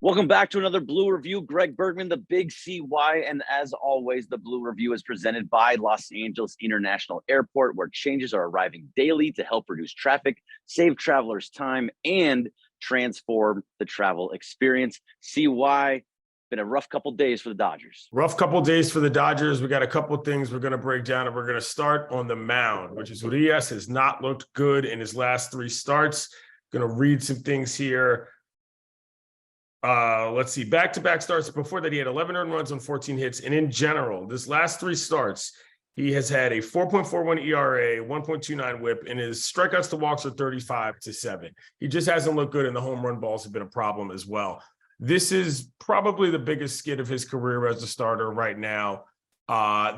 Welcome back to another Blue Review. Greg Bergman, the Big CY. And as always, the Blue Review is presented by Los Angeles International Airport, where changes are arriving daily to help reduce traffic, save travelers time, and transform the travel experience. CY, been a rough couple days for the Dodgers. Rough couple days for the Dodgers. We got a couple things we're going to break down, and we're going to start on the mound, which is Urias has not looked good in his last three starts. Going to read some things here. Let's see, back-to-back starts. Before that, he had 11 earned runs on 14 hits. And in general, this last three starts, he has had a 4.41 ERA, 1.29 whip, and his strikeouts to walks are 35-7. He just hasn't looked good, and the home run balls have been a problem as well. This is probably the biggest skid of his career as a starter right now.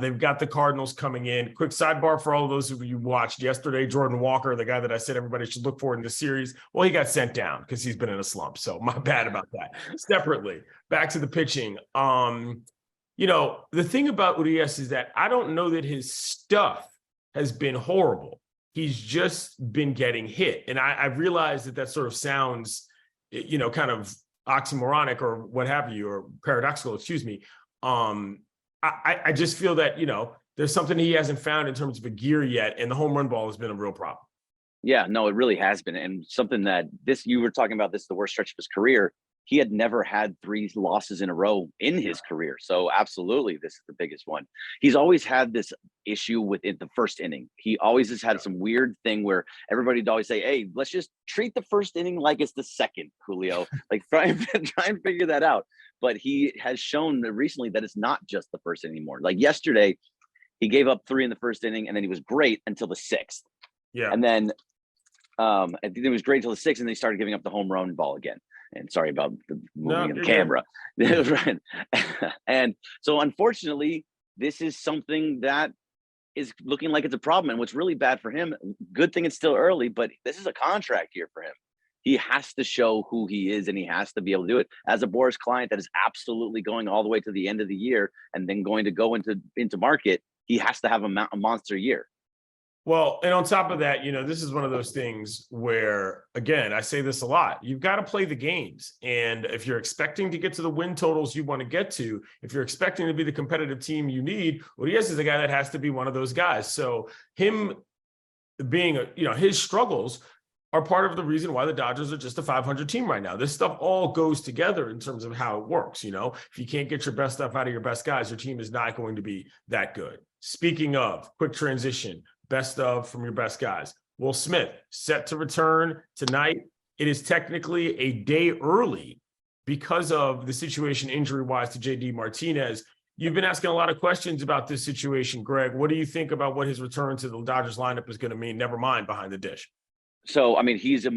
They've got the Cardinals coming in. Quick sidebar for all of those of you who watched yesterday, Jordan Walker, the guy that I said everybody should look for in the series, well, he got sent down because he's been in a slump. So my bad about that. Separately, back to the pitching. The thing about Urias is that I don't know that his stuff has been horrible. He's just been getting hit. And I realize that sort of sounds, kind of oxymoronic or what have you, or paradoxical, excuse me. I just feel that, there's something he hasn't found in terms of a gear yet, and the home run ball has been a real problem. Yeah, no, it really has been. And something that you were talking about, the worst stretch of his career. He had never had 3 losses in a row in his career. So absolutely, this is the biggest one. He's always had this issue with the first inning. He always has had some weird thing where everybody'd always say, hey, let's just treat the first inning like it's the second, Julio. Like try and figure that out. But he has shown recently that it's not just the first inning anymore. Like yesterday, he gave up 3 in the first inning, and then he was great until the 6th. Yeah. And then I think it was great until the 6th, and then he started giving up the home run ball again. And sorry about the moving of the camera. Right. And so unfortunately, this is something that is looking like it's a problem. And what's really bad for him, good thing it's still early, but this is a contract year for him. He has to show who he is, and he has to be able to do it. As a Boris client that is absolutely going all the way to the end of the year and then going to go into market, he has to have a monster year. Well, and on top of that, this is one of those things where, again, I say this a lot, you've got to play the games. And if you're expecting to get to the win totals you want to get to, if you're expecting to be the competitive team you need, Urias is a guy that has to be one of those guys. So him being, his struggles are part of the reason why the Dodgers are just a 500 team right now. This stuff all goes together in terms of how it works. If you can't get your best stuff out of your best guys, your team is not going to be that good. Speaking of, quick transition, best of from your best guys. Will Smith set to return tonight. It is technically a day early because of the situation injury-wise to JD Martinez. You've been asking a lot of questions about this situation, Greg. What do you think about what his return to the Dodgers lineup is going to mean? Never mind behind the dish. So, I mean, he's a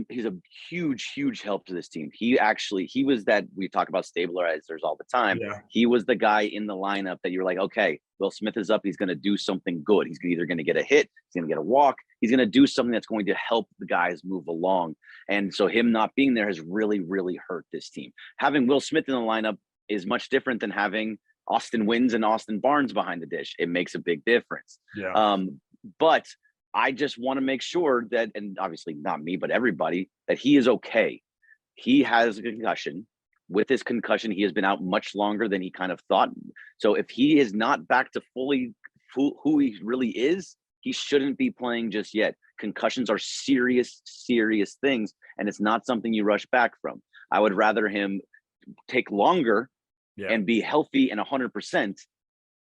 huge help to this team. He was that we talk about stabilizers all the time. Yeah. He was the guy in the lineup that you're like, okay, Will Smith is up. He's going to do something good. He's either going to get a hit, he's going to get a walk. He's going to do something that's going to help the guys move along. And so him not being there has really, really hurt this team. Having Will Smith in the lineup is much different than having Austin Wynns and Austin Barnes behind the dish. It makes a big difference. Yeah. But I just want to make sure that, and obviously not me, but everybody, that he is okay. He has a concussion. With his concussion, he has been out much longer than he kind of thought. So if he is not back to fully who he really is, he shouldn't be playing just yet. Concussions are serious things, and it's not something you rush back from. I would rather him take longer and be healthy and 100%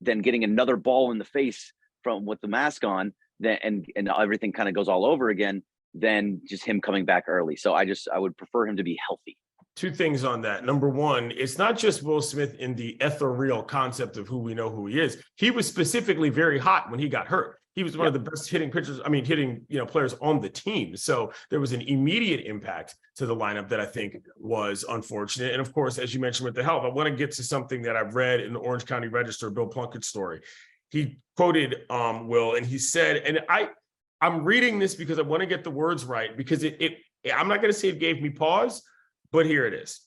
than getting another ball in the face with the mask on. And everything kind of goes all over again, than just him coming back early. So I would prefer him to be healthy. 2 things on that. Number one, it's not just Will Smith in the ethereal concept of who we know who he is. He was specifically very hot when he got hurt. He was one of the best hitting pitchers, players on the team. So there was an immediate impact to the lineup that I think was unfortunate. And of course, as you mentioned with the health, I want to get to something that I've read in the Orange County Register, Bill Plunkett's story. He quoted Will, and he said, and I'm reading this because I want to get the words right, because I'm not going to say it gave me pause, but here it is.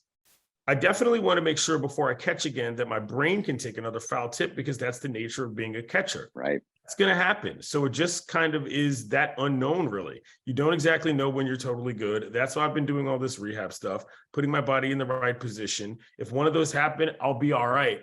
I definitely want to make sure before I catch again that my brain can take another foul tip, because that's the nature of being a catcher. Right. going to happen. So it just kind of is that unknown, really. You don't exactly know when you're totally good. That's why I've been doing all this rehab stuff, putting my body in the right position. If one of those happen, I'll be all right.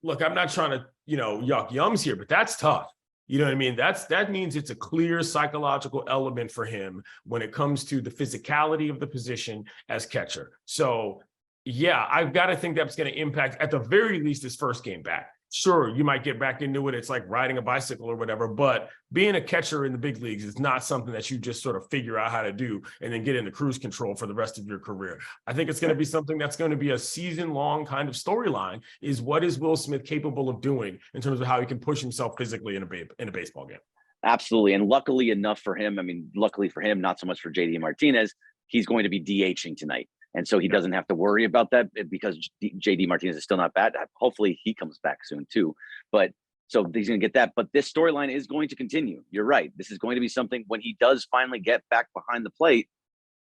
Look, I'm not trying to, yuck yums here, but that's tough. You know what I mean? That means it's a clear psychological element for him when it comes to the physicality of the position as catcher. So yeah, I've got to think that's going to impact at the very least his first game back. Sure, you might get back into it. It's like riding a bicycle or whatever, but being a catcher in the big leagues is not something that you just sort of figure out how to do and then get into cruise control for the rest of your career. I think it's going to be something that's going to be a season-long kind of storyline, is what is Will Smith capable of doing in terms of how he can push himself physically in a baseball game. Absolutely. And luckily enough for him, luckily for him, not so much for JD Martinez, he's going to be DHing tonight. And so he doesn't have to worry about that because JD Martinez is still not bad. Hopefully he comes back soon too. But so he's going to get that. But this storyline is going to continue. You're right. This is going to be something when he does finally get back behind the plate.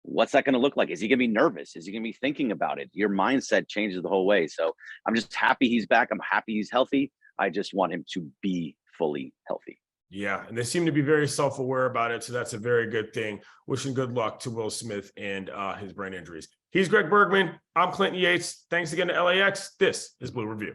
What's that going to look like? Is he going to be nervous? Is he going to be thinking about it? Your mindset changes the whole way. So I'm just happy he's back. I'm happy he's healthy. I just want him to be fully healthy. Yeah, and they seem to be very self-aware about it, so that's a very good thing. Wishing good luck to Will Smith and his brain injuries. He's Greg Bergman. I'm Clinton Yates. Thanks again to LAX. This is Blue Review.